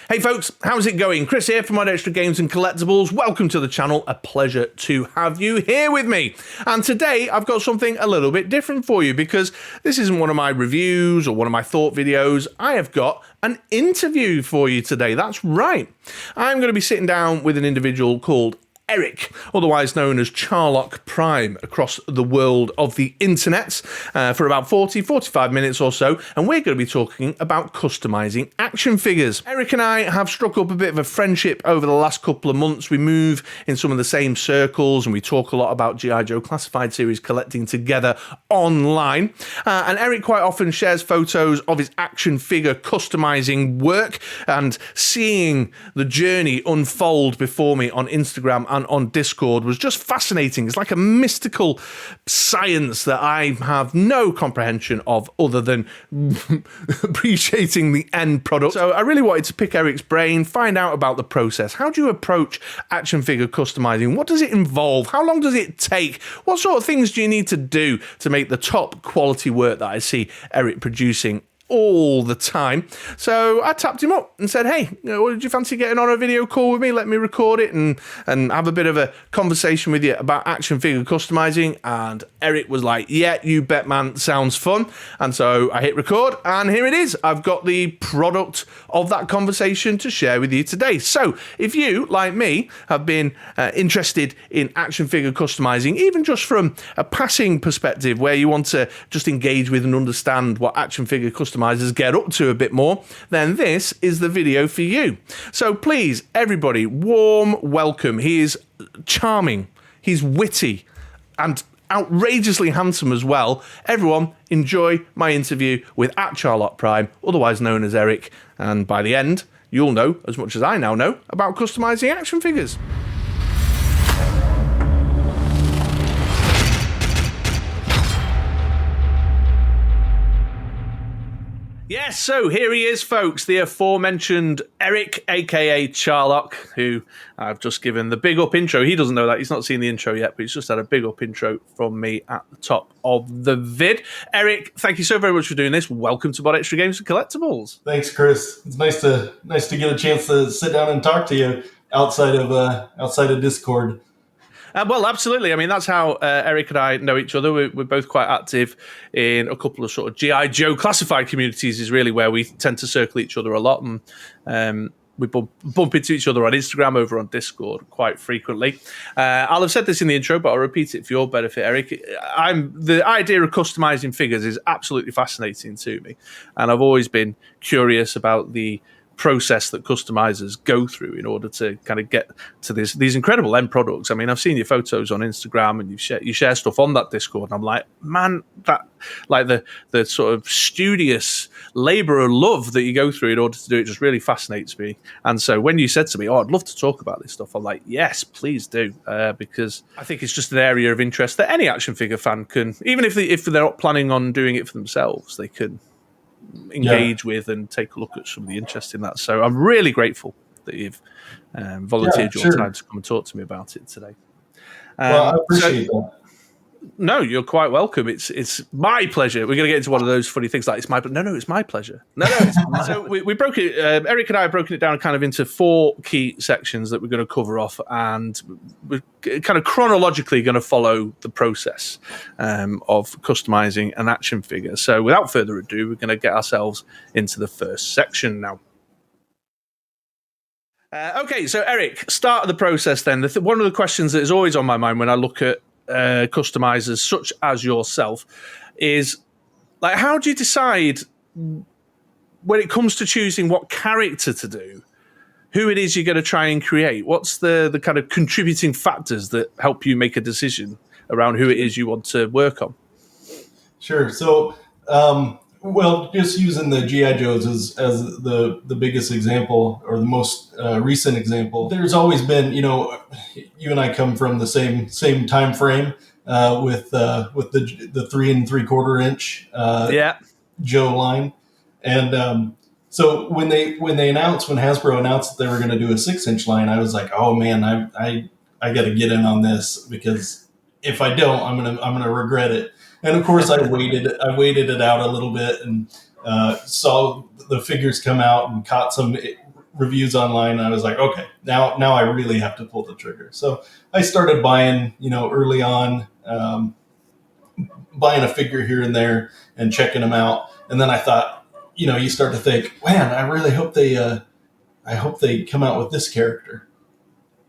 Hey folks, how's it going? Chris here from MoDXtra Games and Collectibles. Welcome to the channel. A pleasure to have you here with me. And today I've got something a little bit different for you because this isn't one of my reviews or one of my thought videos. I have got an interview for you today. That's right. I'm going to be sitting down with an individual called Erik, otherwise known as Charlock Prime, across the world of the internet for about 45 minutes or so, and we're going to be talking about customizing action figures. Erik and I have struck up a bit of a friendship over the last couple of months. We move in some of the same circles and we talk a lot about G.I. Joe Classified Series collecting together online, and Erik quite often shares photos of his action figure customizing work and seeing the journey unfold before me on Instagram and on Discord was just fascinating. It's like a mystical science that I have no comprehension of other than appreciating the end product. So I really wanted to pick Erik's brain, find out about the process. How do you approach action figure customizing? What does it involve? How long does it take? What sort of things do you need to do to make the top quality work that I see Erik producing all the time? So I tapped him up and said, hey, would you fancy getting on a video call with me? Let me record it and have a bit of a conversation with you about action figure customizing. And Erik was like, yeah, you bet, man, sounds fun. And so I hit record and here it is. I've got the product of that conversation to share with you today. So if you, like me, have been interested in action figure customizing, even just from a passing perspective where you want to just engage with and understand what action figure customizers get up to a bit more, then this is the video for you. So please, everybody, warm welcome. He is charming, he's witty, and outrageously handsome as well. Everyone, enjoy my interview with @Charlock Prime, otherwise known as Erik, and by the end, you'll know as much as I now know about customizing action figures. Yes, so here he is, folks, the aforementioned Erik, aka Charlock, who I've just given the big up intro. He doesn't know that, he's not seen the intro yet, but he's just had a big up intro from me at the top of the vid. Erik, thank you so very much for doing this. Welcome to MoDXtra Games and Collectibles. Thanks, Chris. It's nice to get a chance to sit down and talk to you outside of Discord. Well, absolutely. I mean, that's how Erik and I know each other. We're both quite active in a couple of sort of G.I. Joe classified communities is really where we tend to circle each other a lot. And we bump into each other on Instagram, over on Discord quite frequently. I'll have said this in the intro, but I'll repeat it for your benefit, Erik. The idea of customizing figures is absolutely fascinating to me. And I've always been curious about the process that customizers go through in order to kind of get to these incredible end products. I mean, I've seen your photos on Instagram and you share stuff on that Discord, and I'm like, man, that like the sort of studious labor and love that you go through in order to do it just really fascinates me. And so when you said to me, oh, I'd love to talk about this stuff, I'm like, yes, please do, because I think it's just an area of interest that any action figure fan can, even if they're not planning on doing it for themselves, they can engage with and take a look at some of the interest in that. So I'm really grateful that you've volunteered your time to come and talk to me about it today. Well, I appreciate that. No, you're quite welcome. It's my pleasure. We're going to get into one of those funny things like it's my pleasure. So we broke it. Erik and I have broken it down kind of into 4 key sections that we're going to cover off, and we're kind of chronologically going to follow the process of customizing an action figure. So without further ado, we're going to get ourselves into the first section now. Okay, so Erik, start of the process then. One of the questions that is always on my mind when I look at customizers such as yourself is, like, how do you decide when it comes to choosing what character to do, who it is you're going to try and create? What's the kind of contributing factors that help you make a decision around who it is you want to work on? Sure. So, well, just using the G.I. Joes as the biggest example, or the most recent example, there's always been, you and I come from the same time frame with the 3 3/4 inch Joe line, and so when Hasbro announced that they were going to do a 6-inch line, I was like, oh man, I got to get in on this, because if I don't, I'm gonna regret it. And of course, I waited it out a little bit and saw the figures come out and caught some reviews online, and I was like, okay, now I really have to pull the trigger. So I started buying, early on, buying a figure here and there and checking them out. And then I thought, you start to think, man, I really hope they come out with this character.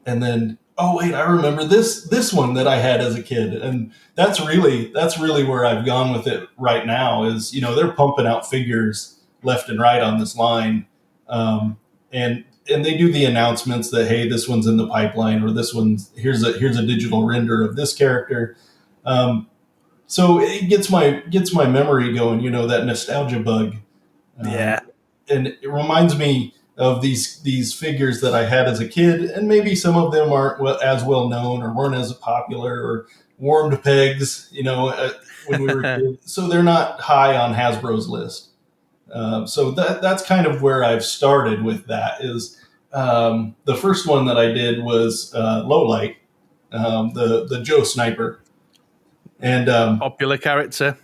And then, oh wait, I remember this one that I had as a kid, and that's really where I've gone with it right now. Is they're pumping out figures left and right on this line, and they do the announcements that, hey, this one's in the pipeline, or this one's here's a digital render of this character. So it gets my memory going, that nostalgia bug. Yeah. And it reminds me of these figures that I had as a kid, and maybe some of them aren't as well known or weren't as popular or warmed pegs, when we were kids. So they're not high on Hasbro's list. So that's kind of where I've started with that. Is the first one that I did was Lowlight, the Joe Sniper, and Popular character.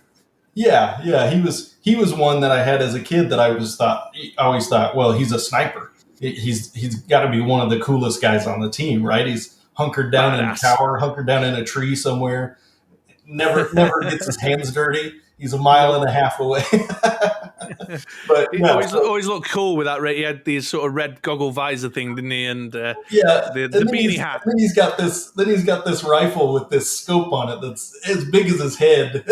Yeah, he was one that I had as a kid that I always thought, well, he's a sniper. He's got to be one of the coolest guys on the team, right? He's hunkered down in a tower, hunkered down in a tree somewhere. Never gets his hands dirty. He's a mile and a half away. But he always looked cool with that. He had these sort of red goggle visor thing, didn't he? And the beanie hat. Then he's got this rifle with this scope on it that's as big as his head.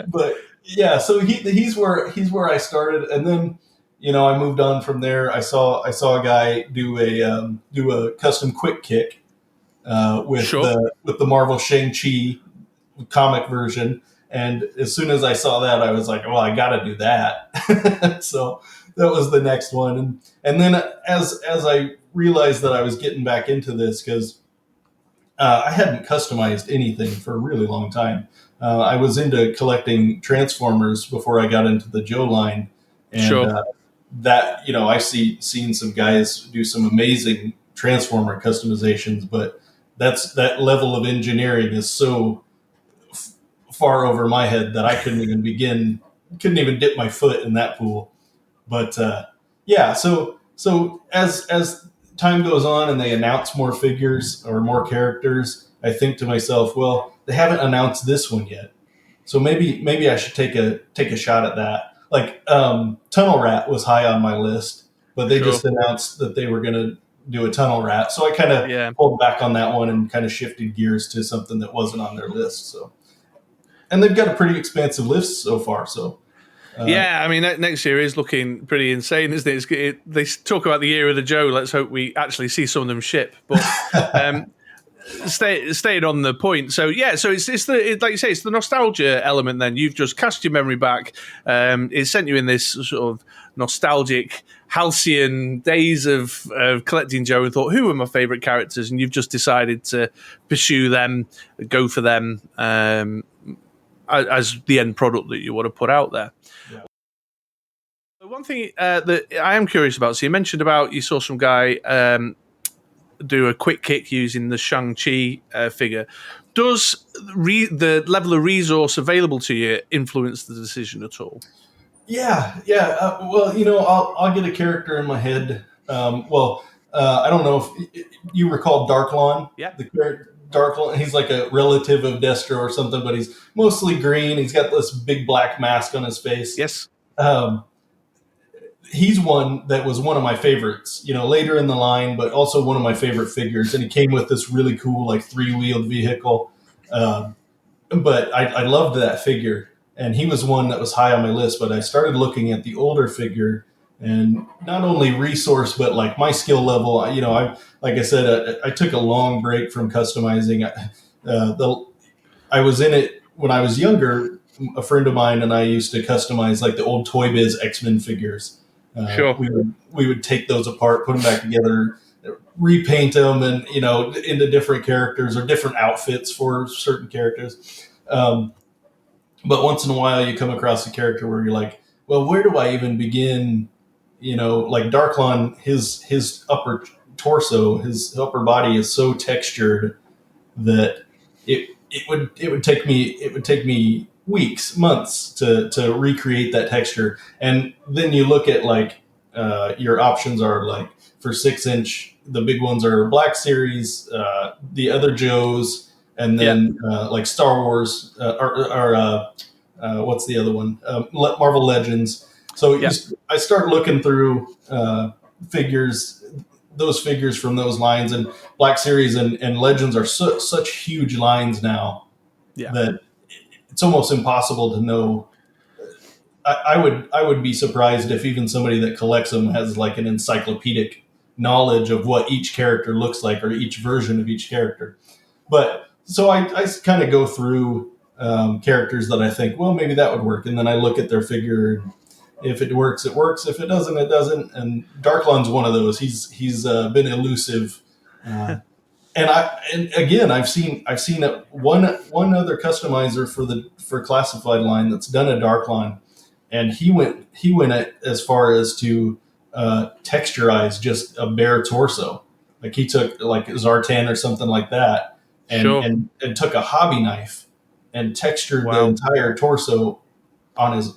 But yeah, so he's where I started, and then I moved on from there. I saw a guy do a custom quick kick with the Marvel Shang-Chi comic version. And as soon as I saw that, I was like, well, I got to do that. So that was the next one. And then as I realized that I was getting back into this, because I hadn't customized anything for a really long time. I was into collecting Transformers before I got into the Joe line. And that, I've seen some guys do some amazing Transformer customizations, but that level of engineering is so far over my head that I couldn't even dip my foot in that pool. But yeah, so as time goes on and they announce more figures or more characters, I think to myself, well, they haven't announced this one yet, so maybe I should take a shot at that. Like Tunnel Rat was high on my list, but they just announced that they were going to do a Tunnel Rat, so I kind of pulled back on that one and kind of shifted gears to something that wasn't on their list. So. And they've got a pretty expansive list so far. So, yeah, I mean, next year is looking pretty insane, isn't it? They talk about the year of the Joe. Let's hope we actually see some of them ship. But staying on the point. So yeah, so it's like you say, it's the nostalgia element. Then you've just cast your memory back. It sent you in this sort of nostalgic, halcyon days of collecting Joe, and thought, who are my favourite characters? And you've just decided to pursue them, go for them. As the end product that you want to put out there. Yeah. One thing that I am curious about, so you mentioned about you saw some guy do a quick kick using the Shang-Chi figure. Does the level of resource available to you influence the decision at all? Yeah. Well, I'll get a character in my head. I don't know if you recall Darklon. Yeah. The character. Dark, he's like a relative of Destro or something, but he's mostly green. He's got this big black mask on his face. Yes. He's one that was one of my favorites, later in the line, but also one of my favorite figures. And he came with this really cool, like 3-wheeled vehicle. But I loved that figure. And he was one that was high on my list, but I started looking at the older figure, and not only resource, but like my skill level. Like I said, I took a long break from customizing. I was in it when I was younger. A friend of mine and I used to customize like the old Toy Biz X-Men figures. We would take those apart, put them back together, repaint them, and into different characters or different outfits for certain characters. But once in a while, you come across a character where you're like, well, where do I even begin? Like Darklon, his upper torso, his upper body is so textured that it would take me weeks, months to recreate that texture. And then you look at like your options are like for 6-inch, the big ones are Black Series, the other Joes, and then like Star Wars or what's the other one? Marvel Legends. So I start looking through figures, those figures from those lines, and Black Series and Legends are such huge lines now that it's almost impossible to know. I would be surprised if even somebody that collects them has like an encyclopedic knowledge of what each character looks like or each version of each character. But so I kind of go through characters that I think, well, maybe that would work, and then I look at their figure. If it works, it works. If it doesn't, it doesn't. And Darklon's one of those. He's been elusive. And again, I've seen that one other customizer for classified line that's done a Darklon, and he went as far as to texturize just a bare torso. Like he took like Zartan or something like that, and took a hobby knife and textured the entire torso on his,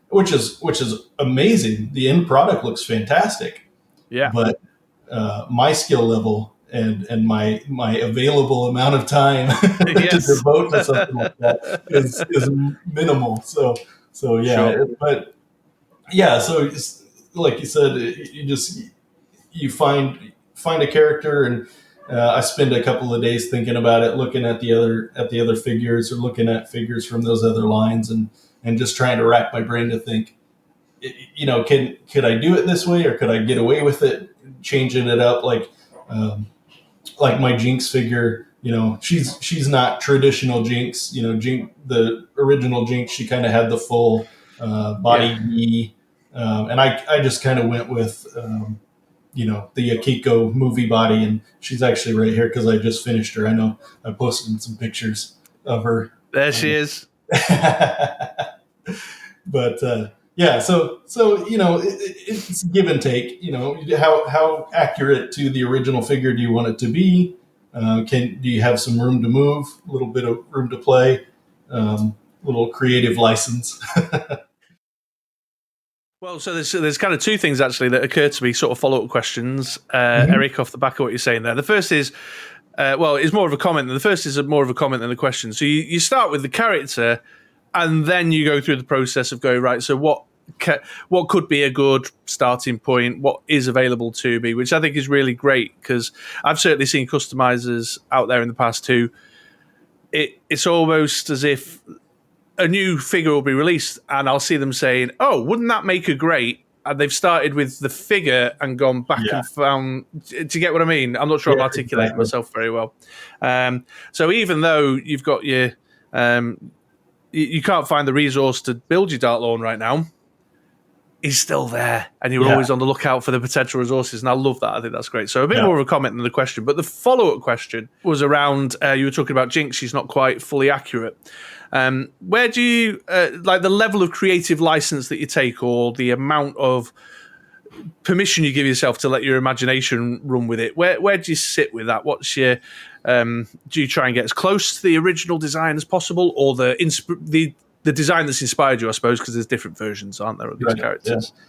which is amazing. The end product looks fantastic. Yeah, but my skill level and my available amount of time to devote to something like that is minimal. So but yeah, so like you said, you find a character, and I spend a couple of days thinking about it, looking at the other figures, or looking at figures from those other lines, and just trying to rack my brain to think, could I do it this way, or could I get away with it, changing it up, like my Jinx figure. She's not traditional Jinx. The original Jinx, she kind of had the full body knee, and I just kind of went with the Akiko movie body, and she's actually right here because I just finished her. I know I posted some pictures of her. There she is. But yeah, so it's give and take. How accurate to the original figure do you want it to be? Do you have some room to move, a little bit of room to play, little creative license? Well, so there's kind of two things actually that occur to me, sort of follow-up questions, Erik, off the back of what you're saying there. The first is, it's more of a comment. The first is more of a comment than a question. So you start with the character, and then you go through the process of going, right, so what could be a good starting point, what is available to me, which I think is really great, because I've certainly seen customizers out there in the past who it's almost as if a new figure will be released and I'll see them saying, oh, wouldn't that make a great? And they've started with the figure and gone back and found, do you get what I mean? I'm not sure I'm articulating myself very well. So even though you've got your, you can't find the resource to build your Dark Lawn right now, he's still there, and you're always on the lookout for the potential resources, and I love that. I think that's great. So a bit more of a comment than the question, but the follow-up question was around, you were talking about Jinx, she's not quite fully accurate. Where do you, like the level of creative license that you take, or the amount of permission you give yourself to let your imagination run with it, where do you sit with that? What's your, do you try and get as close to the original design as possible, or the design that's inspired you, I suppose, because there's different versions, aren't there, of these characters? Yeah.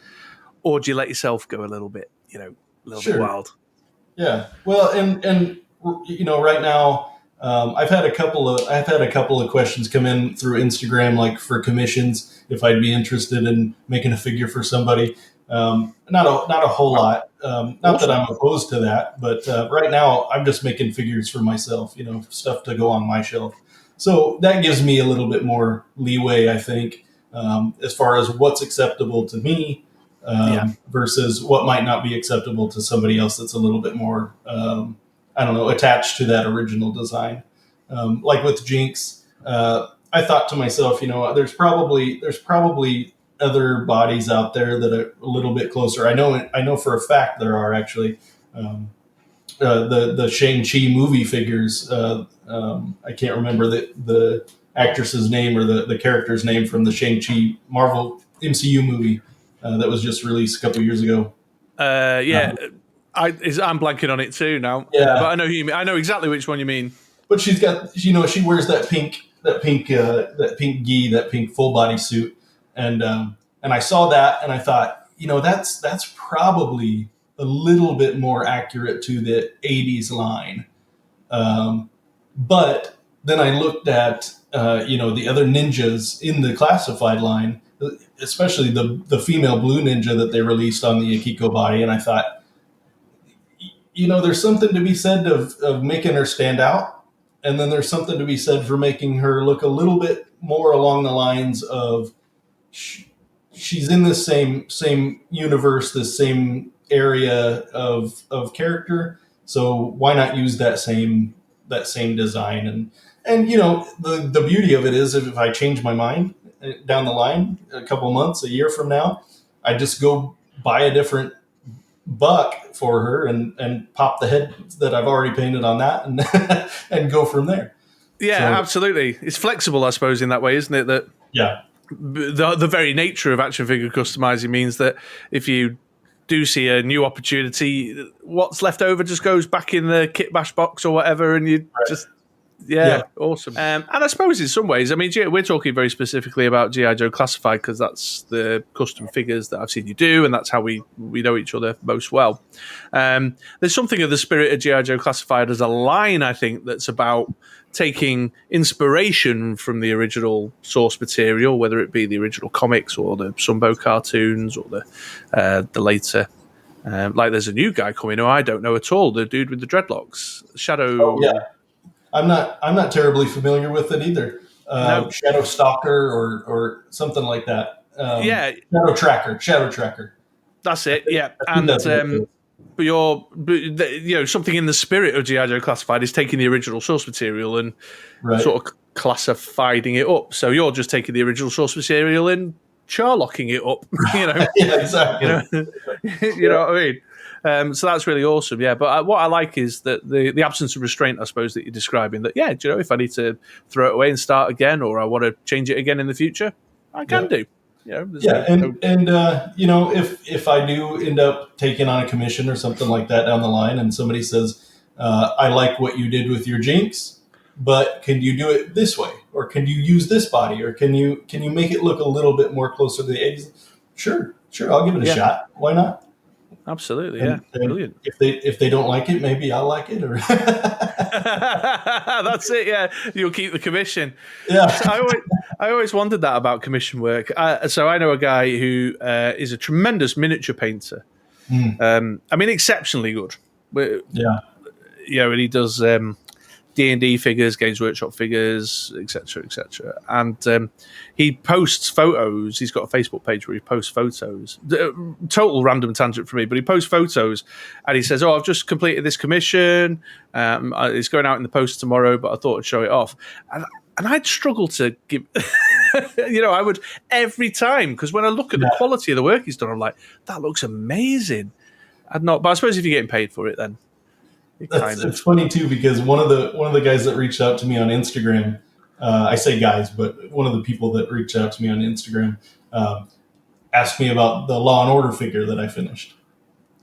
Or do you let yourself go a little bit, a little bit wild? Yeah. Well, and right now, I've had a couple of questions come in through Instagram, like for commissions, if I'd be interested in making a figure for somebody. Not a whole lot. Not that I'm opposed to that, but right now I'm just making figures for myself, stuff to go on my shelf. So that gives me a little bit more leeway, I think, as far as what's acceptable to me versus what might not be acceptable to somebody else that's a little bit more, attached to that original design. Like with Jinx, I thought to myself, there's probably other bodies out there that are a little bit closer. I know for a fact there are actually. The Shang-Chi movie figures. I can't remember the actress's name or the character's name from the Shang-Chi Marvel MCU movie that was just released a couple of years ago. I'm blanking on it too now. Yeah, but I know who you mean. I know exactly which one you mean. But she's got, she wears that pink gi, that pink full body suit, and I saw that and I thought, that's probably a little bit more accurate to the 80s line. But then I looked at, the other ninjas in the classified line, especially the female blue ninja that they released on the Akiko body. And I thought, there's something to be said of making her stand out. And then there's something to be said for making her look a little bit more along the lines of she's in this same universe, this same area of character. So why not use that same design? And the beauty of it is if I change my mind down the line, a couple months, a year from now, I just go buy a different buck for her and pop the head that I've already painted on that and and go from there. Yeah, so, absolutely. It's flexible, I suppose, in that way, isn't it? That yeah. The very nature of action figure customizing means that if you do see a new opportunity, what's left over just goes back in the kit bash box or whatever, and you just awesome. And I suppose in some ways, I mean, we're talking very specifically about G.I. Joe Classified because that's the custom figures that I've seen you do, and that's how we know each other most well. There's something of the spirit of G.I. Joe Classified as a line, I think, that's about taking inspiration from the original source material, whether it be the original comics or the Sunbow cartoons or the later. Like there's a new guy coming who I don't know at all, the dude with the dreadlocks, Shadow. Oh, yeah. I'm not terribly familiar with it either. No. Shadow Stalker or something like that. Shadow Tracker. That's it. Yeah, and but something in the spirit of G.I. Joe Classified is taking the original source material and sort of classifying it up. So you're just taking the original source material and Charlocking it up. Yeah, exactly. You know what I mean? So that's really awesome, yeah. But what I like is that the absence of restraint, I suppose, that you're describing. That if I need to throw it away and start again, or I want to change it again in the future, I can do. If I do end up taking on a commission or something like that down the line, and somebody says, "I like what you did with your Jinx, but can you do it this way, or can you use this body, or can you make it look a little bit more closer to the 80s?" Sure, I'll give it a shot. Why not? Absolutely, and brilliant. If they don't like it, maybe I'll like it. Or that's it. Yeah, you'll keep the commission. Yeah, so I always wondered that about commission work. So I know a guy who is a tremendous miniature painter. I mean, exceptionally good. Yeah, and he does D&D figures, Games Workshop figures, etc., etc. And he posts photos. He's got a Facebook page where he posts photos. Total random tangent for me, but he posts photos and he says, "Oh, I've just completed this commission. It's going out in the post tomorrow, but I thought I'd show it off." And I'd struggle to give... I would every time, because when I look at the quality of the work he's done, I'm like, that looks amazing. But I suppose if you're getting paid for it, then... It's funny too, because one of the guys that reached out to me on Instagram, I say guys, but one of the people that reached out to me on Instagram asked me about the Law and Order figure that I finished.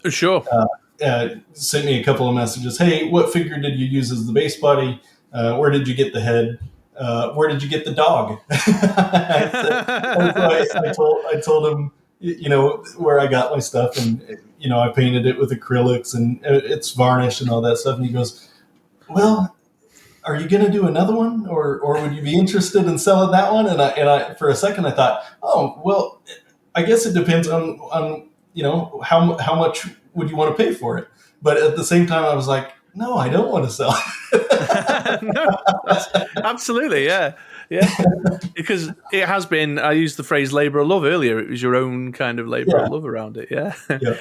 Sure. Sent me a couple of messages. Hey, what figure did you use as the base body? Where did you get the head? Where did you get the dog? I told him, where I got my stuff, and I painted it with acrylics and it's varnished and all that stuff. And he goes, "Well, are you going to do another one, or would you be interested in selling that one?" And I for a second I thought, "Oh, well, I guess it depends on how much would you want to pay for it." But at the same time, I was like, "No, I don't want to sell it." No, absolutely, yeah. Yeah, because it has been, I used the phrase labor of love earlier. It was your own kind of labor of love around it. Yeah.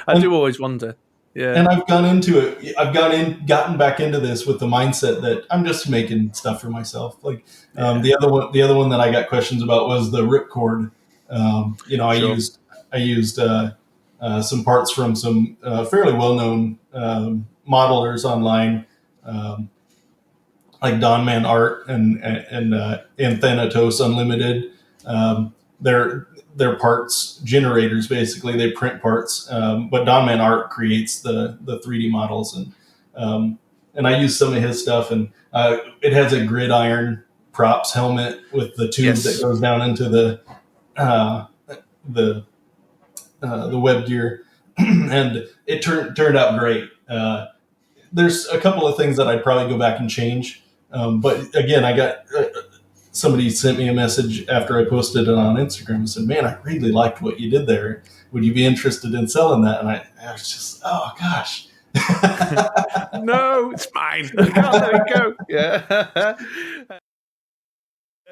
I do always wonder. Yeah. And I've gone into it. Gotten back into this with the mindset that I'm just making stuff for myself. Like the other one that I got questions about was the ripcord. I used some parts from some fairly well-known modelers online, like Don Man Art and Thanatos Unlimited. They're parts generators, basically. They print parts, but Don Man Art creates the 3D models, and I use some of his stuff, and it has a gridiron props helmet with the tube that goes down into the the web gear, and it turned out great. There's a couple of things that I'd probably go back and change, but again, I got somebody sent me a message after I posted it on Instagram and said, "Man, I really liked what you did there. Would you be interested in selling that?" And I was just, oh gosh. No, it's mine. I can't let it go. Yeah.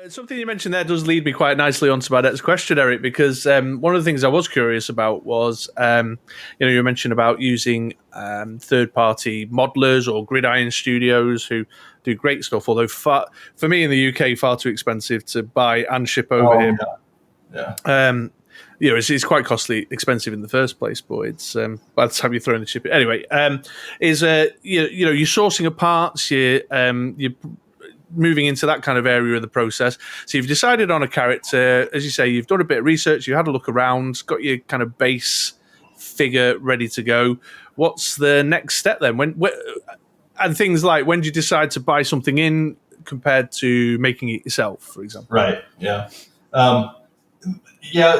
Something you mentioned there does lead me quite nicely onto my next question, Erik, because one of the things I was curious about was, you mentioned about using third-party modelers or gridiron studios who do great stuff, although for me in the UK, far too expensive to buy and ship over here. Yeah. It's quite costly, expensive in the first place, but it's by the time you throw in the shipping. Anyway, you're sourcing of parts, you're moving into that kind of area of the process. So you've decided on a character, as you say, you've done a bit of research, you had a look around, got your kind of base figure ready to go. What's the next step then? And things like, when do you decide to buy something in compared to making it yourself, for example? Right. Yeah.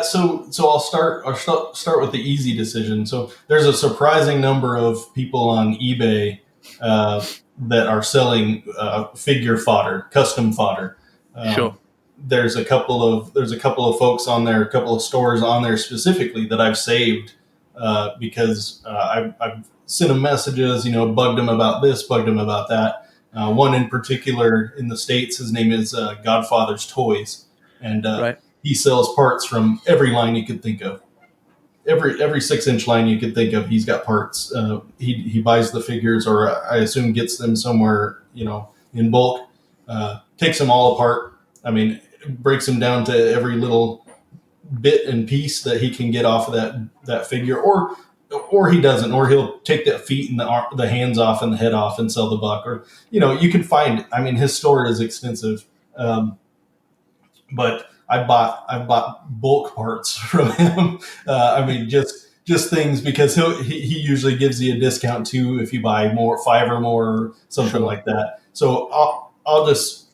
So I'll start with the easy decision. So there's a surprising number of people on eBay that are selling figure fodder, custom fodder. Sure. There's a couple of folks on there, a couple of stores on there specifically that I've saved because I've sent them messages, bugged them about this, bugged them about that. One in particular in the States, his name is Godfather's Toys, and right. He sells parts from every line you could think of. Every 6-inch line you could think of, he's got parts. He buys the figures, or I assume gets them somewhere, in bulk. Takes them all apart. I mean, breaks them down to every little bit and piece that he can get off of that figure, or he doesn't, or he'll take the feet and the hands off and the head off and sell the buck. Or you can find. I mean, his store is extensive, but I bought bulk parts from him. Just things, because he usually gives you a discount too if you buy 5 or more, or something like that. So I'll just,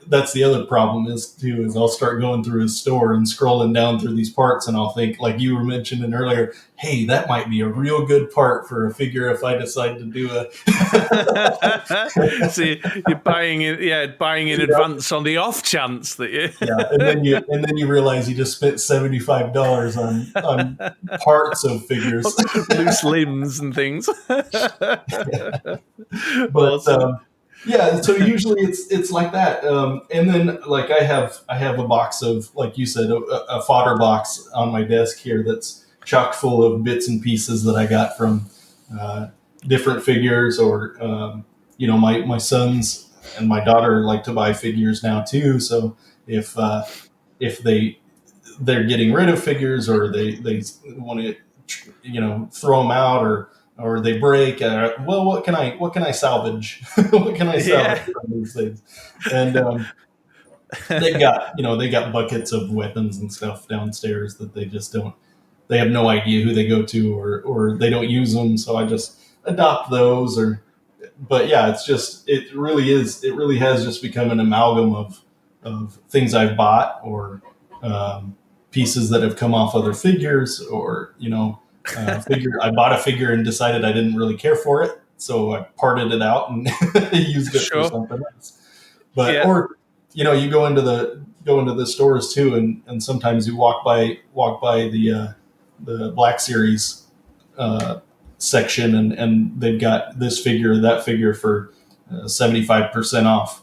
that's the other problem is I'll start going through his store and scrolling down through these parts, and I'll think, like you were mentioning earlier, hey, that might be a real good part for a figure if I decide to do a. So you're buying in advance on the off chance that you. and then you realize you just spent $75 on parts of figures, loose limbs and things. But. So usually it's like that, and then like I have a box of, like you said, a fodder box on my desk here that's chock full of bits and pieces that I got from different figures, or my sons and my daughter like to buy figures now too. So if they're getting rid of figures, or they want to throw them out, or they break. What can I salvage? What can I salvage from these things? And they got buckets of weapons and stuff downstairs that they just don't. They have no idea who they go to, or they don't use them. So I just adopt those. But yeah, it really has just become an amalgam of things I've bought, or pieces that have come off other figures, or I bought a figure and decided I didn't really care for it, so I parted it out and used it for something else. But or you go into the stores too, and sometimes you walk by the Black Series section, and they've got this figure or that figure for 75% off,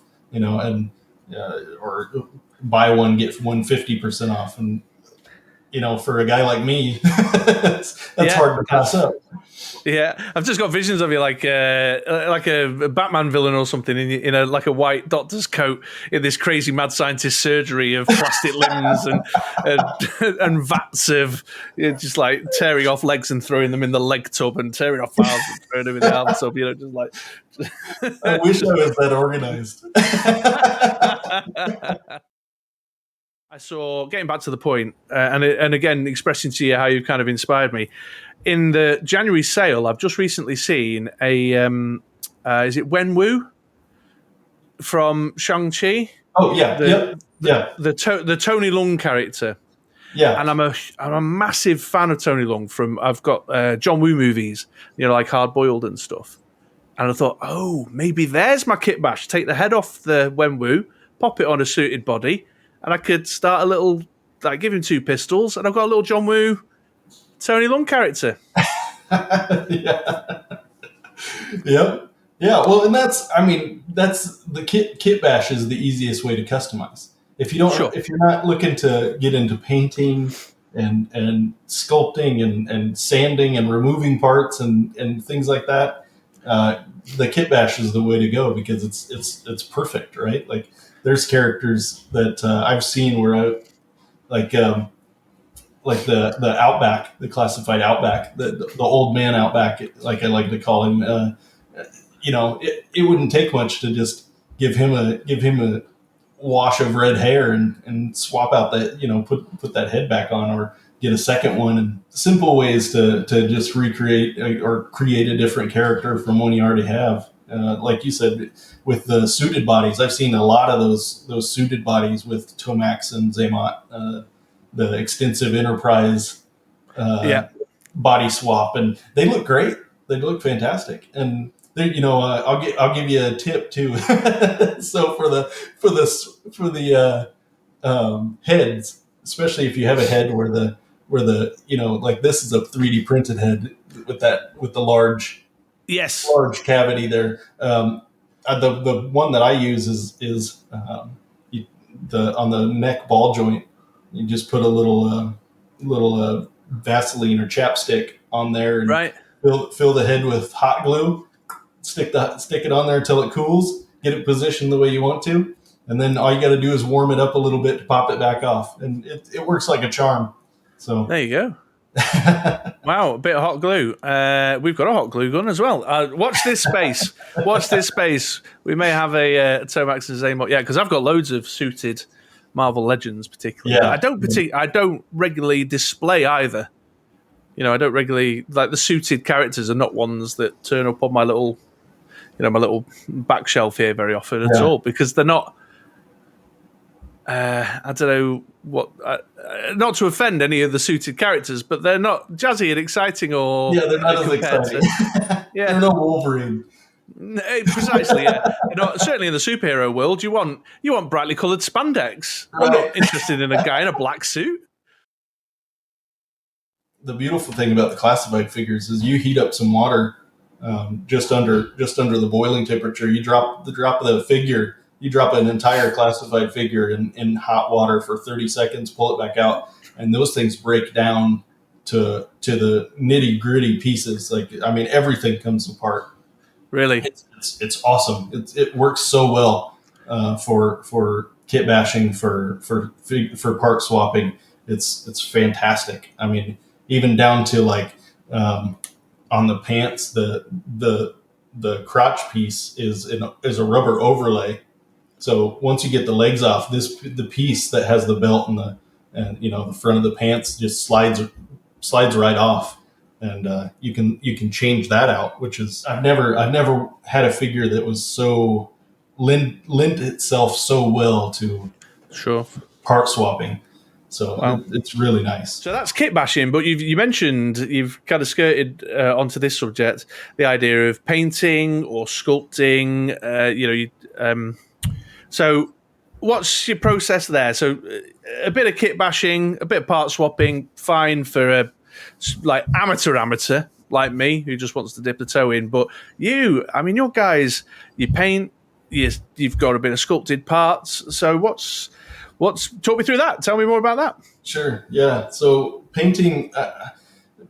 or buy one get one 50% off, and for a guy like me, that's hard to pass up. Yeah, I've just got visions of you like a Batman villain or something in a like a white doctor's coat in this crazy mad scientist surgery of plastic limbs and vats of just like tearing off legs and throwing them in the leg tub, and tearing off arms and throwing them in the arm tub. Just like. I wish I was that organized. I saw, getting back to the point, and again expressing to you how you've kind of inspired me. In the January sale, I've just recently seen a is it Wenwu from Shang-Chi? Oh yeah, the Tony Leung character, Yeah. And I'm a massive fan of Tony Leung from, I've got John Woo movies, like Hard Boiled and stuff. And I thought, oh, maybe there's my kit bash. Take the head off the Wenwu, pop it on a suited body, and I could start a little, give him 2 pistols, and I've got a little John Woo Tony Leung character. Yeah. Yep. Yeah. Well, and that's the kit bash is the easiest way to customize. If you're not looking to get into painting and sculpting and sanding and removing parts and things like that, the kit bash is the way to go because it's perfect, right? Like there's characters that I've seen where I like the Outback, the classified Outback, the old man Outback, like I like to call him. It wouldn't take much to just give him a wash of red hair and swap out that, put that head back on or get a second one. And simple ways to just recreate or create a different character from one you already have. Like you said, with the suited bodies, I've seen a lot of those suited bodies with Tomax and Zaymot, the extensive Enterprise body swap, and they look great. They look fantastic. And I'll give you a tip too. So for the heads, especially if you have a head where the like this is a 3D printed head with the large cavity there. The one that I use is on the neck ball joint. You just put a little Vaseline or chapstick on there and fill the head with hot glue. Stick it on there until it cools. Get it positioned the way you want to, and then all you got to do is warm it up a little bit to pop it back off, and it works like a charm. So there you go. Wow, a bit of hot glue. We've got a hot glue gun as well. Watch this space. Watch this space. We may have a Tomax and Zaymot. Yeah, because I've got loads of suited Marvel Legends, particularly. Yeah. I don't regularly display either. I don't regularly like the suited characters are not ones that turn up on my little, my little back shelf here very often at all because they're not. I don't know what. Not to offend any of the suited characters, but they're not jazzy and exciting or they're not as exciting. They're no Wolverine. Precisely, yeah. Certainly in the superhero world, you want brightly coloured spandex. Right. I'm not interested in a guy in a black suit. The beautiful thing about the classified figures is you heat up some water just under the boiling temperature. You drop the figure. You drop an entire classified figure in hot water for 30 seconds. Pull it back out, and those things break down to the nitty gritty pieces. Everything comes apart. Really, it's awesome. It works so well for kit bashing, for part swapping. It's fantastic. Even down to on the pants, the crotch piece is a rubber overlay. So once you get the legs off, the piece that has the belt and the front of the pants just slides right off, and you can change that out. Which is I've never had a figure that was so lent itself so well to part swapping. So it's really nice. So that's kit bashing, but you mentioned you've kind of skirted onto this subject, the idea of painting or sculpting. So what's your process there? So a bit of kit bashing, a bit of part swapping, fine for a amateur like me who just wants to dip the toe in. But your guys, you paint, you've got a bit of sculpted parts. So talk me through that. Tell me more about that. Sure. Yeah. So painting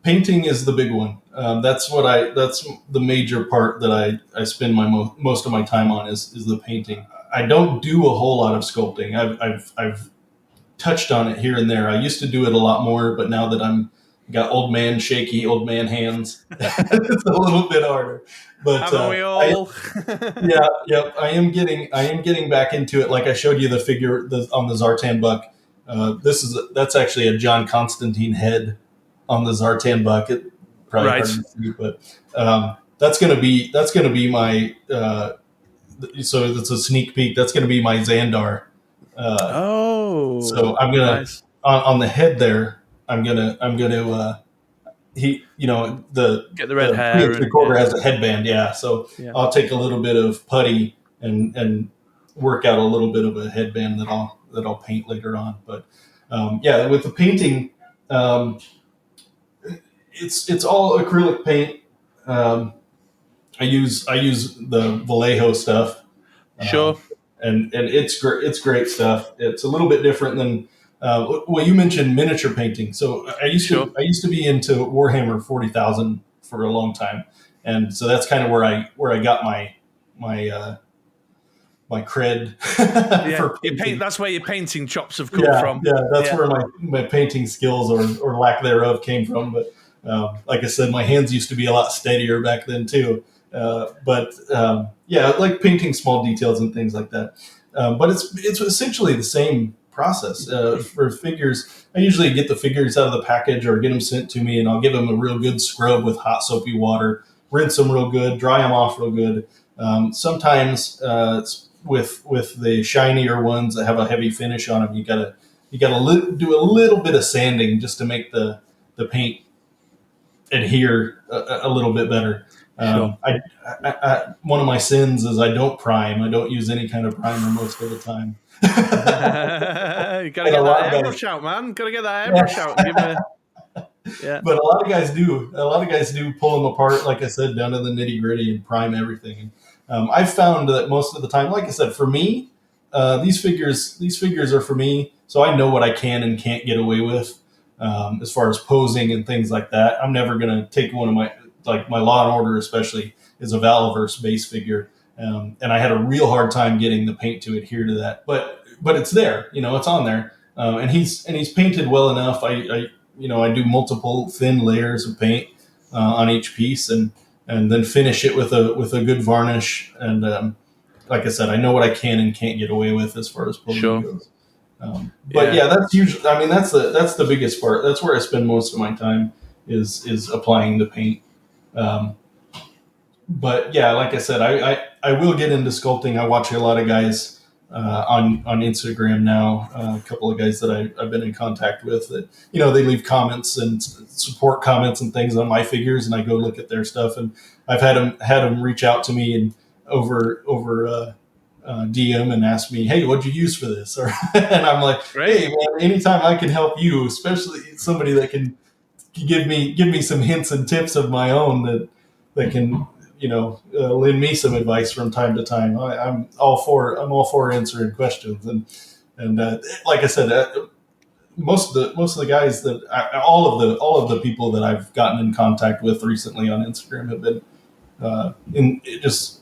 is the big one. That's the major part that I spend most of my time on is the painting. I don't do a whole lot of sculpting. I've touched on it here and there. I used to do it a lot more, but now that got shaky old man hands, it's a little bit harder. But haven't we all? I am getting back into it. Like I showed you the figure on the Zartan buck. That's actually a John Constantine head on the Zartan buck. It probably hard to see, but that's gonna be my. So that's a sneak peek. That's gonna be my Xandar. So I'm gonna. Nice. on the head there, I'm gonna he, the Get the red hair. three quarter has a headband, yeah. So Yeah. I'll take a little bit of putty and work out a little bit of a headband that I'll paint later on. But yeah, with the painting, it's all acrylic paint. I use the Vallejo stuff. Sure. And it's great stuff. It's a little bit different than well, you mentioned miniature painting. So I used to be into Warhammer 40,000 for a long time, and so that's kind of where I got my cred. Yeah, for painting. That's where your painting chops have come from. Yeah, that's where my painting skills or lack thereof came from. But like I said, my hands used to be a lot steadier back then too. Yeah, like painting small details and things like that. But it's essentially the same process for figures. I usually get the figures out of the package or get them sent to me, and I'll give them a real good scrub with hot soapy water, rinse them real good, dry them off real good. Sometimes it's with the shinier ones that have a heavy finish on them, you gotta do a little bit of sanding just to make the paint adhere a little bit better. Sure. One of my sins is I don't prime. I don't use any kind of primer most of the time. You gotta get that airbrush out, man. Gotta get that airbrush out. Give me yeah. But a lot of guys do. A lot of guys do pull them apart, like I said, down to the nitty gritty and prime everything. I've found that most of the time, like I said, for me, these figures are for me, so I know what I can and can't get away with as far as posing and things like that. I'm never gonna take one of my Law and Order, especially, is a Valaverse base figure, and I had a real hard time getting the paint to adhere to that. But it's there, it's on there, and he's painted well enough. I do multiple thin layers of paint on each piece, and then finish it with a good varnish. And like I said, I know what I can and can't get away with as far as posing goes. But yeah, that's usually. I mean, that's the biggest part. That's where I spend most of my time is applying the paint. But yeah, like I said, I will get into sculpting. I watch a lot of guys on Instagram now. A couple of guys that I've been in contact with that they leave comments and support comments and things on my figures, and I go look at their stuff. And I've had them reach out to me and over DM and ask me, hey, what'd you use for this? And I'm like, hey man, anytime I can help you, especially somebody that can give me some hints and tips of my own that can lend me some advice from time to time. I'm all for answering questions, and like I said, most of the guys that all of the people that I've gotten in contact with recently on Instagram have been just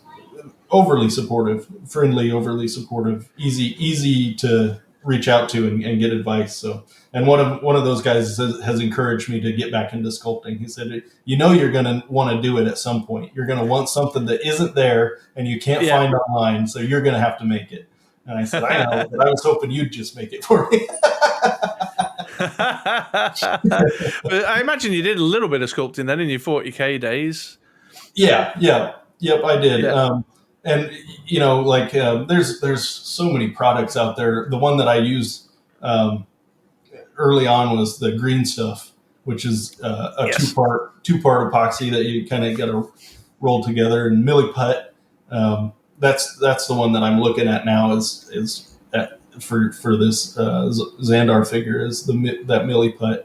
overly supportive, friendly, overly supportive, easy to reach out to and get advice. So, and one of those guys has encouraged me to get back into sculpting. He said, you're going to want to do it at some point. You're going to want something that isn't there and you can't find online, so you're going to have to make it. And I said, I know, but I was hoping you'd just make it for me. But I imagine you did a little bit of sculpting then in your 40K days. Yep, I did. Yeah. And there's so many products out there. The one that I used early on was the green stuff, which is a two-part epoxy that you kind of got to roll together. And milliput, that's the one that I'm looking at now for this Xandar figure is that milliput,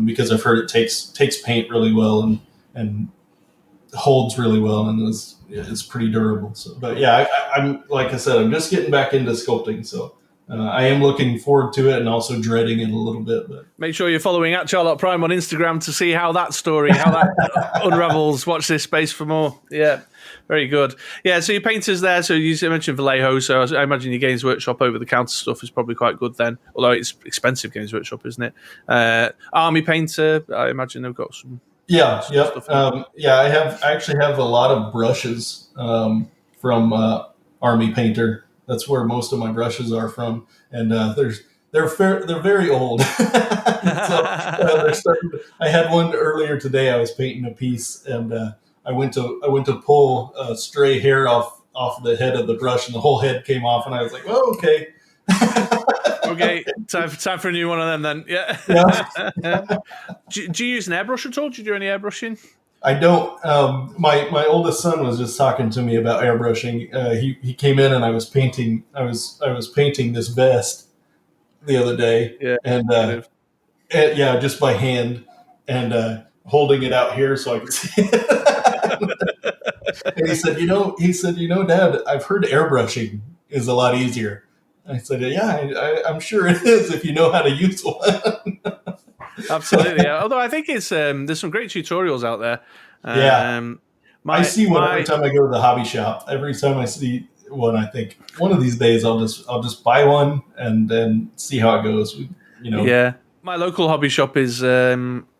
because I've heard it takes paint really well and holds really well and it's pretty durable. So, but yeah, I'm like I said, I'm just getting back into sculpting, so I am looking forward to it and also dreading it a little bit. But make sure you're following at Charlock Prime on Instagram to see how that unravels. Watch this space for more. Yeah, very good. Yeah, so your painters there. So you mentioned Vallejo. So I imagine your Games Workshop over the counter stuff is probably quite good then. Although it's expensive Games Workshop, isn't it? Army painter. I imagine they've got some. Yeah, yep. I actually have a lot of brushes from Army Painter. That's where most of my brushes are from, and they're very old. So I had one earlier today. I was painting a piece, and I went to pull a stray hair off the head of the brush, and the whole head came off, and I was like, oh, okay. Okay, time for a new one of them then. Yeah. Yeah. do you use an airbrush at all? Do you do any airbrushing? I don't. My oldest son was just talking to me about airbrushing. He came in and I was painting. I was painting this vest the other day, Yeah. and yeah, just by hand and holding it out here so I could see it. And he said, Dad, I've heard airbrushing is a lot easier. I said, yeah, I'm sure it is if you know how to use one. Absolutely. Yeah. Although I think it's there's some great tutorials out there. Yeah, I My see one every my time I go to the hobby shop. Every time I see one, I think one of these days I'll just buy one and then see how it goes. Yeah, my local hobby shop is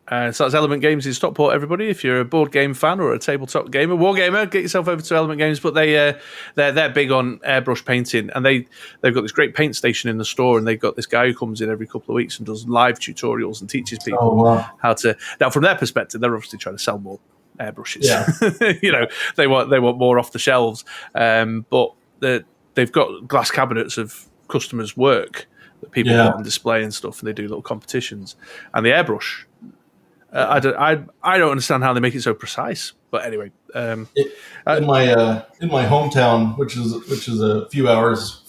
so that's Element Games in Stockport. Everybody, if you're a board game fan or a tabletop gamer, war gamer, get yourself over to Element Games. But they're big on airbrush painting, and they've got this great paint station in the store, and they've got this guy who comes in every couple of weeks and does live tutorials and teaches people Oh wow! how to. Now, from their perspective, they're obviously trying to sell more airbrushes. Yeah. They want more off the shelves, but they've got glass cabinets of customers' work that people put on display and stuff, and they do little competitions. And the airbrush, I don't understand how they make it so precise. But anyway, in my hometown, which is a few hours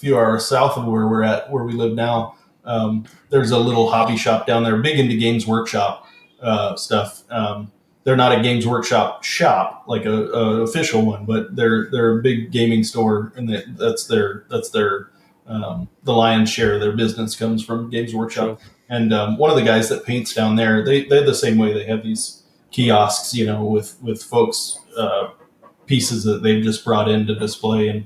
south of where we live now, there's a little hobby shop down there, big into Games Workshop stuff. They're not a Games Workshop shop like a official one, but they're a big gaming store, and that's their the lion's share of their business comes from Games Workshop. Sure. And one of the guys that paints down there, they're the same way. They have these kiosks, with folks pieces that they've just brought in to display, and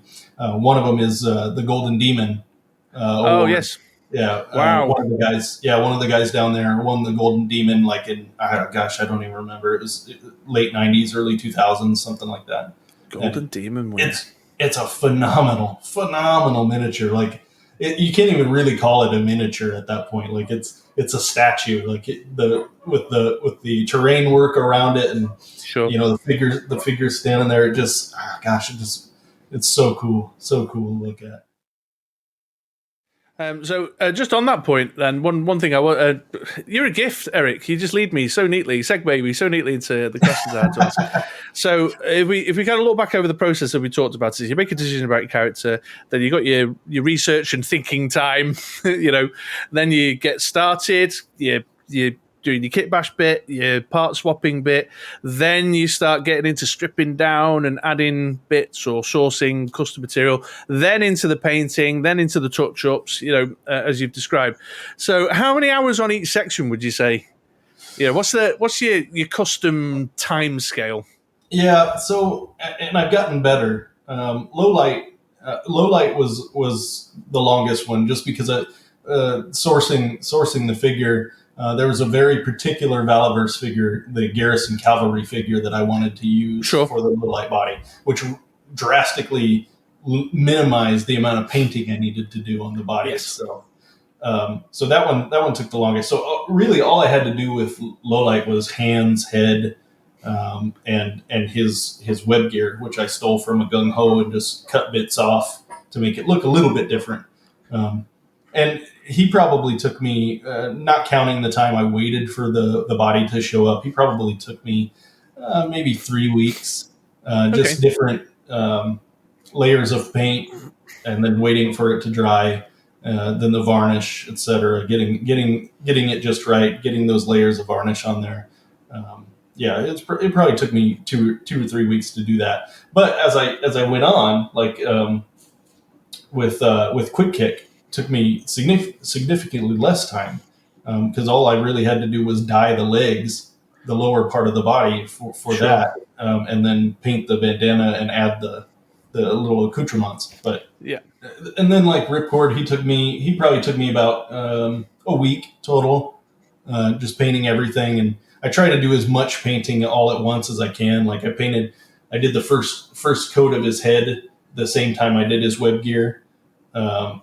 one of them is the Golden Demon. Oh award. yes. Yeah. Wow. One of the guys down there won the Golden Demon like in, I don't even remember. It was late 90s, early 2000s, something like that. Golden Demon win. It's a phenomenal miniature. Like you can't even really call it a miniature at that point. Like it's a statue. Like with the terrain work around it, and Sure. the figures standing there. It just it's so cool to look at. So just on that point, then one thing I want, you're a gift, Erik. You just lead me so neatly, segue me so neatly into the questions I had to ask. So if we kind of look back over the process that we talked about, is you make a decision about your character, then you got your research and thinking time, then you get started, you doing your kit bash bit, your part swapping bit, then you start getting into stripping down and adding bits or sourcing custom material, then into the painting, then into the touch-ups, as you've described. So how many hours on each section would you say? What's your custom time scale? Yeah, so, and I've gotten better. Low light was the longest one, just because sourcing the figure. There was a very particular Valaverse figure, the Garrison Cavalry figure, that I wanted to use for the low light body, which drastically minimized the amount of painting I needed to do on the body. Yes. So that one took the longest. So really, all I had to do with low light was hands, head, and his web gear, which I stole from a gung ho and just cut bits off to make it look a little bit different. And he probably took me, not counting the time I waited for the body to show up, he probably took me maybe 3 weeks, just different layers of paint, and then waiting for it to dry, then the varnish, etc. Getting it just right, getting those layers of varnish on there. It probably took me 2 or 3 weeks to do that. But as I went on, like with Quick Kick, took me significantly less time, because all I really had to do was dye the legs, the lower part of the body for that, and then paint the bandana and add the little accoutrements. But yeah, and then like Ripcord, he probably took me about a week total, just painting everything. And I try to do as much painting all at once as I can. Like I did the first coat of his head the same time I did his web gear.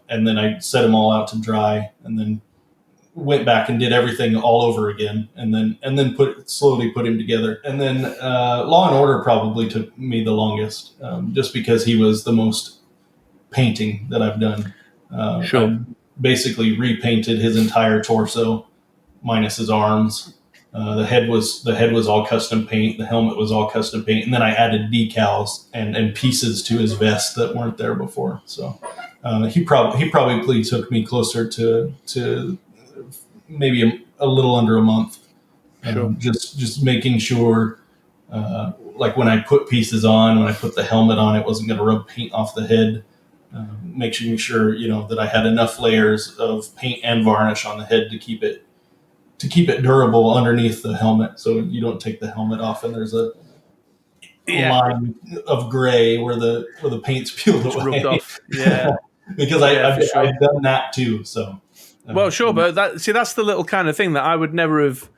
And then I set them all out to dry, and then went back and did everything all over again, and then slowly put him together. And then Law and Order probably took me the longest, just because he was the most painting that I've done. Sure. I basically repainted his entire torso minus his arms. The head was all custom paint. The helmet was all custom paint, and then I added decals and pieces to his vest that weren't there before. So he probably took me closer to maybe a little under a month. Sure. Just making sure, like when I put pieces on, when I put the helmet on, it wasn't going to rub paint off the head. Making sure that I had enough layers of paint and varnish on the head to keep it durable underneath the helmet, so you don't take the helmet off and there's a line of gray where the paint's peeled away. Rubbed off. Yeah. Because I've done that too. So well, sure, but that's the little kind of thing that would never have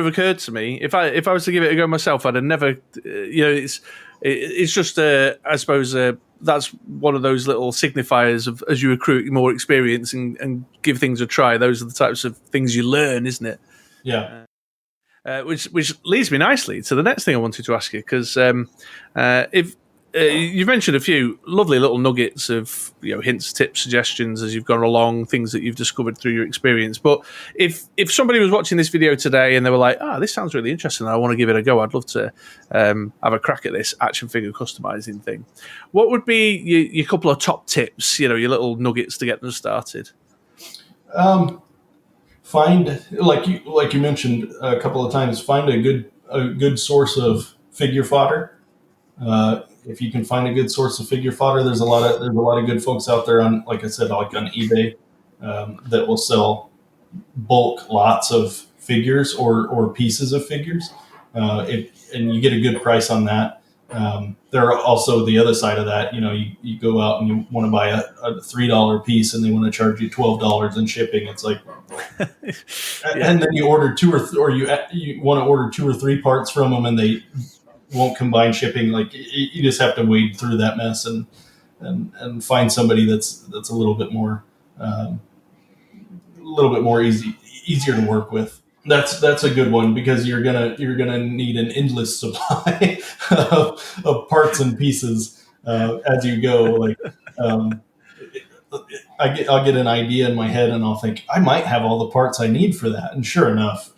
occurred to me if I was to give it a go myself. I'd have never, it's just I suppose that's one of those little signifiers of as you accrue more experience and give things a try. Those are the types of things you learn, isn't it? Yeah. Which leads me nicely to the next thing I wanted to ask you, because if you've mentioned a few lovely little nuggets of hints, tips, suggestions as you've gone along, things that you've discovered through your experience. But if somebody was watching this video today and they were like, this sounds really interesting, I want to give it a go, I'd love to have a crack at this action figure customizing thing, what would be your couple of top tips, your little nuggets to get them started? Find, like you mentioned a couple of times, find a good source of figure fodder. If you can find a good source of figure fodder, there's a lot of good folks out there on, like I said, like on eBay, that will sell bulk lots of figures or pieces of figures, and you get a good price on that. There are also the other side of that. You go out and you want to buy a $3 piece and they want to charge you $12 in shipping. It's like, and then you order you want to order 2 or 3 parts from them and they won't combine shipping. Like you just have to wade through that mess and find somebody that's a little bit more easier to work with. That's a good one, because you're gonna need an endless supply of parts and pieces as you go. Like I'll get an idea in my head and I'll think I might have all the parts I need for that, and sure enough,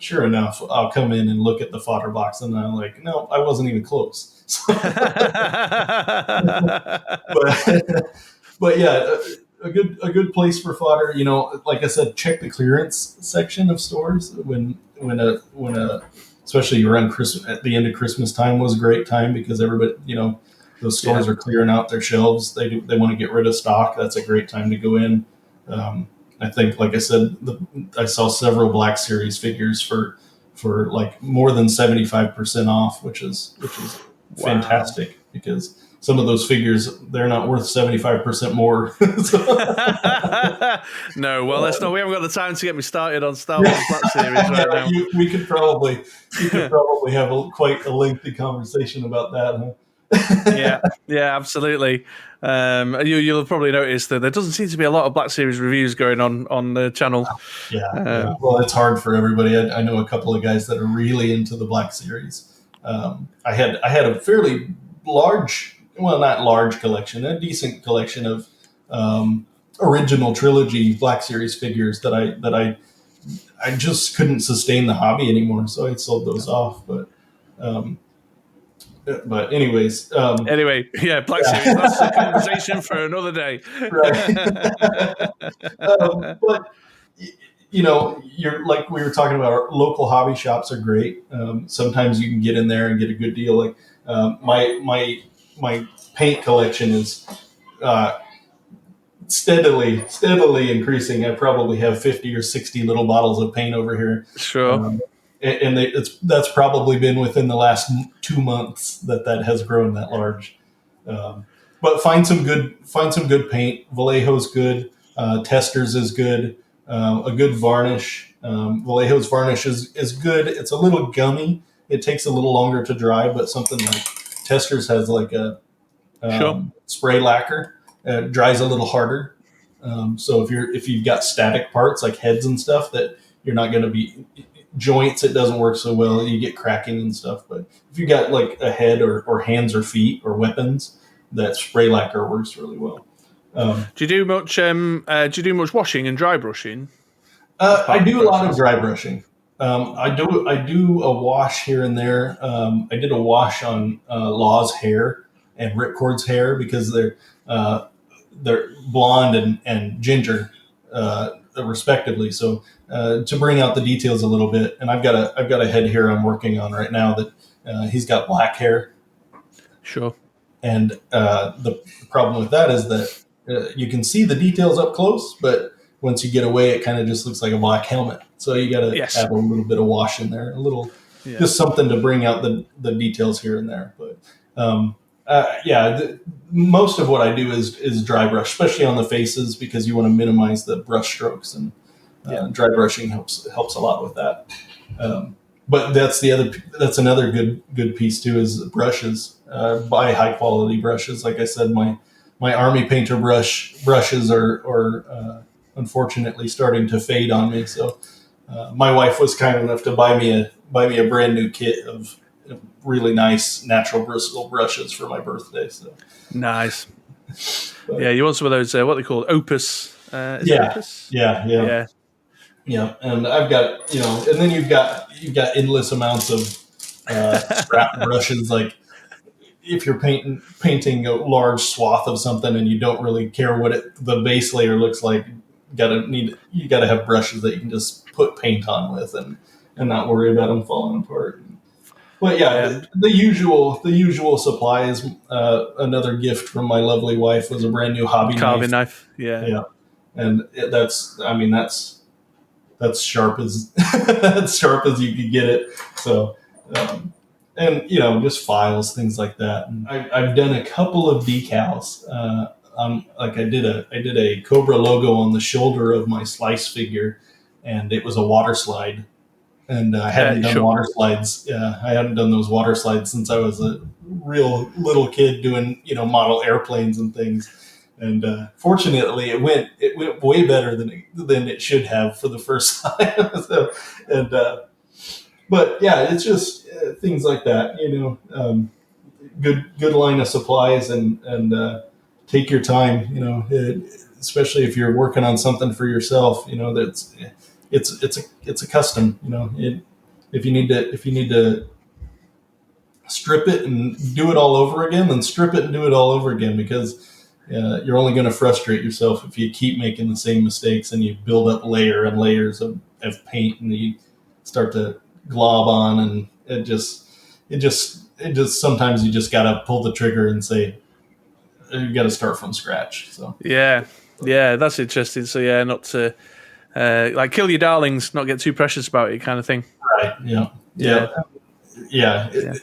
I'll come in and look at the fodder box and I'm like, no, I wasn't even close. But yeah. A good place for fodder, like I said, check the clearance section of stores when especially around Christmas, at the end of Christmas time was a great time, because everybody, those stores are clearing out their shelves. They want to get rid of stock. That's a great time to go in. I think, like I said, I saw several Black Series figures for like more than 75% off, which is fantastic, because some of those figures, they're not worth 75% more. No, well, we haven't got the time to get me started on Star Wars Black Series right now. We could probably have quite a lengthy conversation about that, huh? Yeah, absolutely. You'll have probably noticed that there doesn't seem to be a lot of Black Series reviews going on the channel. Yeah. Well, it's hard for everybody. I know a couple of guys that are really into the Black Series. I had a fairly large, well, not large collection, a decent collection of original trilogy Black Series figures that I just couldn't sustain the hobby anymore, so I sold those off. But anyways, anyway, Black Series. That's a conversation for another day. Right. But you're like we were talking about. Our local hobby shops are great. Sometimes you can get in there and get a good deal. Like my paint collection is steadily increasing. I probably have 50 or 60 little bottles of paint over here. Sure. And that's probably been within the last 2 months that has grown that large. But find some good paint. Vallejo's good. Testers is good. A good varnish. Vallejo's varnish is good. It's a little gummy. It takes a little longer to dry, but something like Testers has like a spray lacquer. It dries a little harder. So if you've got static parts like heads and stuff that you're not going to be joints, it doesn't work so well. You get cracking and stuff. But if you got like a head or hands or feet or weapons, that spray lacquer works really well. Do you do much washing and dry brushing? I do a lot of dry brushing. I do a wash here and there. I did a wash on Law's hair and Ripcord's hair because they're blonde and ginger, respectively. So to bring out the details a little bit, and I've got a head here I'm working on right now that he's got black hair. Sure. And the problem with that is that you can see the details up close, but once you get away, it kind of just looks like a black helmet. So you got to add a little bit of wash in there, just something to bring out the details here and there. But most of what I do is dry brush, especially on the faces, because you want to minimize the brush strokes, and dry brushing helps a lot with that. But that's another good piece too, is brushes. Buy high quality brushes. Like I said, my Army Painter brushes are unfortunately starting to fade on me. So my wife was kind enough to buy me a brand new kit of really nice natural bristle brushes for my birthday. So nice. But, you want some of those what they call Opus? Opus? Yeah. And I've got and then you've got endless amounts of scrap brushes. Like if you're painting a large swath of something and you don't really care what the base layer looks like, you gotta have brushes that you can just put paint on with and not worry about them falling apart. But the usual supplies. Another gift from my lovely wife was a brand new hobby carving knife. Yeah, and that's sharp as sharp as you could get it. So, and just files, things like that. And I've done a couple of decals. I did a Cobra logo on the shoulder of my Slice figure, and it was a water slide. And I hadn't done water slides. I hadn't done those water slides since I was a real little kid doing model airplanes and things. And fortunately, it went way better than it should have for the first time. But it's just things like that. Good line of supplies and take your time. Especially if you're working on something for yourself. It's a custom. If you need to strip it and do it all over again, then strip it and do it all over again, because you're only going to frustrate yourself if you keep making the same mistakes and you build up layer and layers of paint, and you start to glob on, and it just sometimes you just got to pull the trigger and say you got to start from scratch. So that's interesting. So not to kill your darlings, not get too precious about it, kind of thing. Right. Yeah.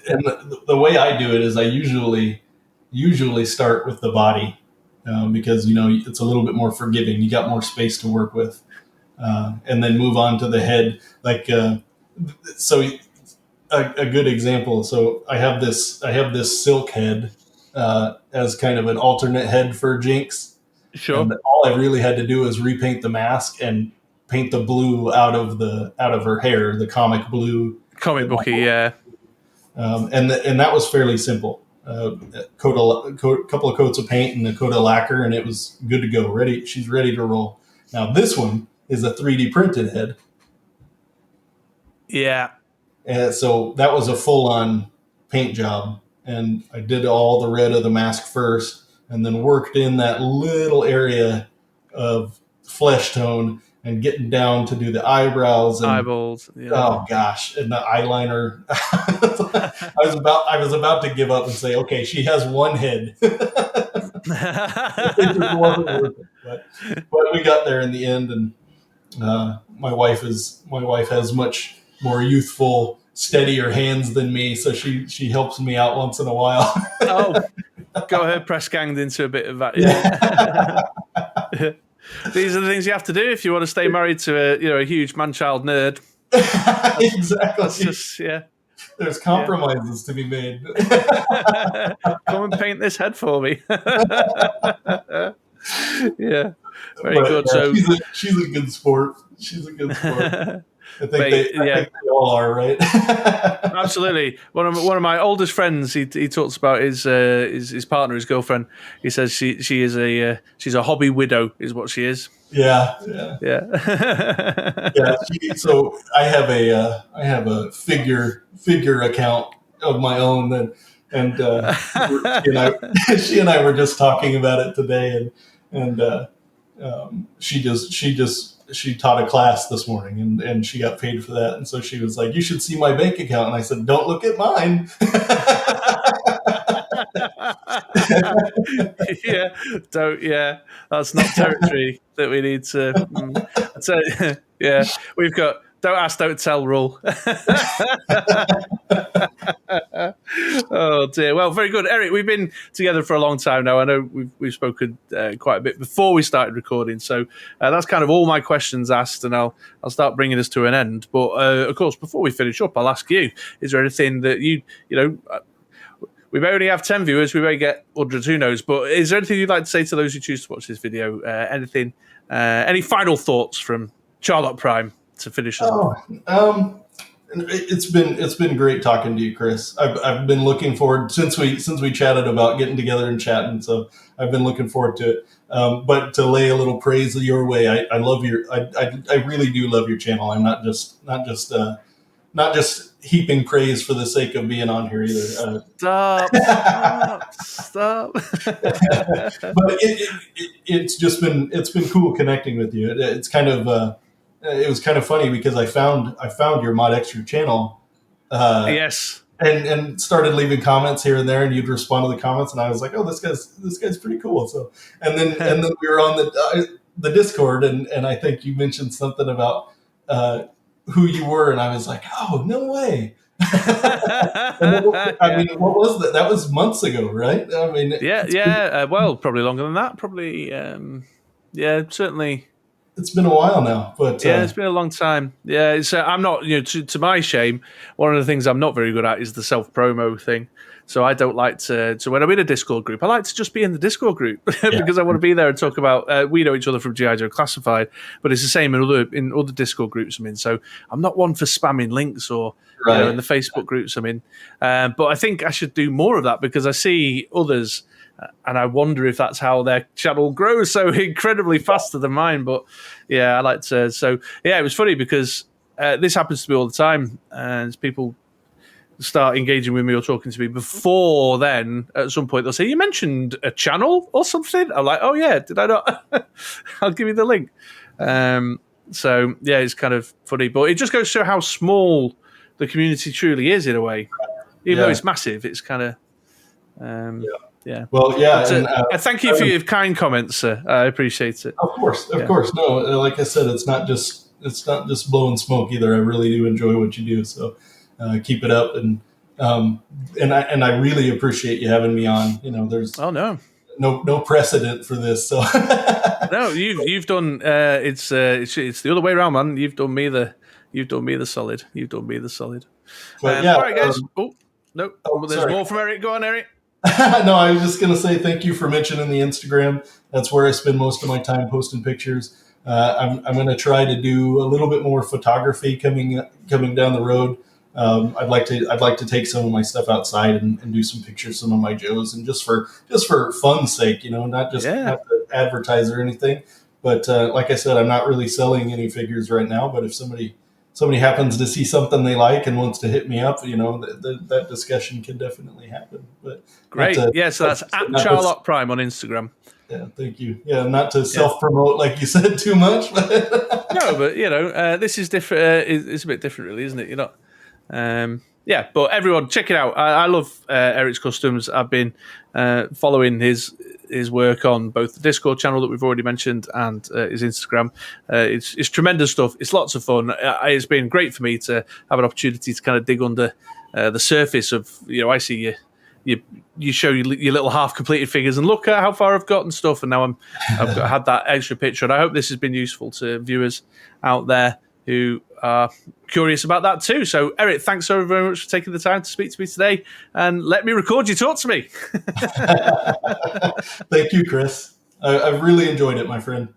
And the way I do it is I usually start with the body, because it's a little bit more forgiving. You got more space to work with, and then move on to the head. So a good example. So I have this silk head as kind of an alternate head for Jinx. Sure. And all I really had to do was repaint the mask and paint the blue out of her hair, the comic blue. Comic booky, yeah. And that was fairly simple. Couple of coats of paint and a coat of lacquer, and it was good to go. She's ready to roll. Now this one is a 3D printed head. Yeah. And so that was a full-on paint job, and I did all the red of the mask first, and then worked in that little area of flesh tone and getting down to do the eyebrows and eyeballs. Yeah. Oh gosh, and the eyeliner. I was about to give up and say, okay, she has one head. But we got there in the end, and my wife has much more youthful, steadier hands than me, so she helps me out once in a while. Got her press ganged into a bit of that. Yeah. These are the things you have to do if you want to stay married to a huge man-child nerd. Exactly. That's just, There's compromises to be made. Come and paint this head for me. Yeah. Very good. So she's a good sport. She's a good sport. I think they all are, right? Absolutely. One of my oldest friends, he talks about his partner, his girlfriend. He says she is she's a hobby widow, is what she is. Yeah. So I have a figure account of my own, and she and I were just talking about it today, and she taught a class this morning, and she got paid for that, and so she was like, "You should see my bank account," and I said, "Don't look at mine." That's not territory that we need to. So, we've got don't ask, don't tell rule. Oh dear. Well, very good, Erik. We've been together for a long time now. I know we've spoken quite a bit before we started recording, so that's kind of all my questions asked, and I'll start bringing us to an end. But of course, before we finish up, I'll ask you: is there anything that you know? We may only have 10 viewers. We may get hundreds. Who knows? But is there anything you'd like to say to those who choose to watch this video? Anything? Any final thoughts from Charlock Prime to finish us off? It's been great talking to you, Chris. I've been looking forward since we chatted about getting together and chatting. So I've been looking forward to it. But to lay a little praise your way, I love I really do love your channel. I'm not just heaping praise for the sake of being on here either. Stop. But it's been cool connecting with you. It's kind of it was kind of funny because I found your MoDXtra channel. Yes. And started leaving comments here and there, and you'd respond to the comments, and I was like, "Oh, this guy's pretty cool." So, and then we were on the Discord, and I think you mentioned something about who you were, and I was like, "Oh, no way!" I mean, what was that? That was months ago, right? I mean, well, probably longer than that. Probably, certainly. It's been a while now, but it's been a long time. Yeah, it's I'm not, to my shame, one of the things I'm not very good at is the self promo thing. So I don't like to. So when I'm in a Discord group, I like to just be in the Discord group because I want to be there and talk about. We know each other from GI Joe Classified, but it's the same in other Discord groups I'm in. So I'm not one for spamming links or in the Facebook groups I'm in. But I think I should do more of that because I see others. And I wonder if that's how their channel grows so incredibly faster than mine. But I like to. So it was funny because this happens to me all the time, and people start engaging with me or talking to me. Before then, at some point, they'll say, "You mentioned a channel or something." I'm like, "Oh yeah, did I not?" I'll give you the link. So it's kind of funny, but it just goes to show how small the community truly is in a way. Even though it's massive, it's kind of. Yeah. Well, thank you for your kind comments, sir. I appreciate it. Of course. No, like I said, it's not just blowing smoke either. I really do enjoy what you do. So keep it up, and I really appreciate you having me on. There's no precedent for this. So no, you've done. It's the other way around, man. You've done me the solid. But all right, guys. There's more from Erik. Go on, Erik. No, I was just going to say thank you for mentioning the Instagram. That's where I spend most of my time posting pictures. I'm going to try to do a little bit more photography coming down the road. I'd like to take some of my stuff outside and do some pictures, some of my Joes, and just for fun's sake, not to advertise or anything. But like I said, I'm not really selling any figures right now. But if somebody happens to see something they like and wants to hit me up, that discussion can definitely happen. But great. So that's at Charlock Prime on Instagram. Yeah, thank you. Yeah, not to self-promote like you said too much. But no, but this is different. It's a bit different, really, isn't it? You're not. But everyone, check it out. I love Erik's Customs. I've been following his work on both the Discord channel that we've already mentioned and his Instagram. It's tremendous stuff. It's lots of fun. It's been great for me to have an opportunity to kind of dig under the surface of, I see you show your little half-completed figures and look at how far I've got and stuff. And now I've had that extra picture. And I hope this has been useful to viewers out there who are curious about that too. So, Erik, thanks so very much for taking the time to speak to me today and let me record you talk to me. Thank you, Chris. I've really enjoyed it, my friend.